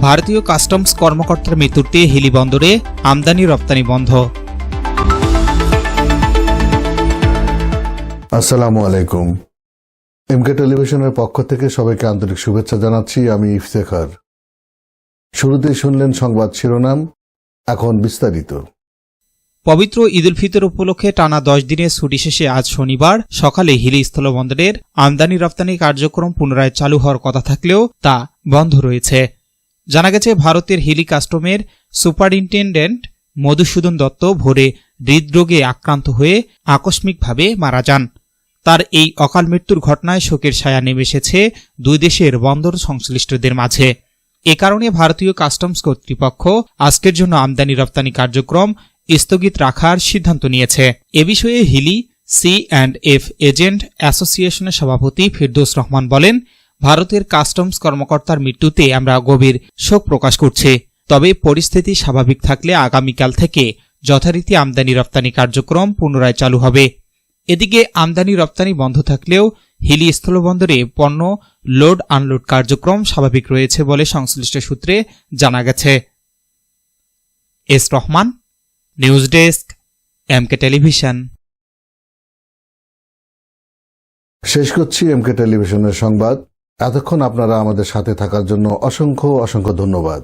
ভারতীয় কাস্টমস কর্মকর্তার মৃত্যুতে হিলি বন্দরে আমদানি রপ্তানি বন্ধ। আসসালামু আলাইকুম। এমকে টেলিভিশনের পক্ষ থেকে সবাইকে আন্তরিক শুভেচ্ছা জানাচ্ছি। আমি ইফতেখার। শুরুতেই শুনলেন সংবাদ শিরোনাম, এখন বিস্তারিত। পবিত্র ঈদ উল ফিতর উপলক্ষে টানা 10 দিনের ছুটি শেষে আজ শনিবার সকালে হিলি স্থলবন্দরের আমদানি রপ্তানি কার্যক্রম পুনরায় চালু হওয়ার কথা থাকলেও তা বন্ধ রয়েছে। জানা গেছে, ভারতের হিলি কাস্টমের সুপারিনটেনডেন্ট মধুসূদন দত্ত ভোরে হৃদরোগে আক্রান্ত হয়ে আকস্মিকভাবে মারা যান। তার এই অকাল মৃত্যুর ঘটনায় শোকের ছায়া নেমে এসেছে দুই দেশের বন্দর সংশ্লিষ্টদের মাঝে। এ কারণে ভারতীয় কাস্টমস কর্তৃপক্ষ আজকের জন্য আমদানি রপ্তানি কার্যক্রম স্থগিত রাখার সিদ্ধান্ত নিয়েছে। এ বিষয়ে হিলি C&F এজেন্ট অ্যাসোসিয়েশনের সভাপতি ফিরদৌস রহমান বলেন, ভারতের কাস্টমস কর্মকর্তার মৃত্যুতে আমরা গভীর শোক প্রকাশ করছি। তবে পরিস্থিতি স্বাভাবিক থাকলে আগামীকাল থেকে যথারীতি আমদানি রপ্তানি কার্যক্রম পুনরায় চালু হবে। এদিকে আমদানি রপ্তানি বন্ধ থাকলেও হিলি স্থলবন্দরে পণ্য লোড আনলোড কার্যক্রম স্বাভাবিক রয়েছে বলে সংশ্লিষ্ট সূত্রে জানা গেছে। S Rahman, news desk, MK television. শেষ করছি এমকে টেলিভিশনের সংবাদ। এতক্ষণ আপনারা আমাদের সাথে থাকার জন্য অসংখ্য ধন্যবাদ।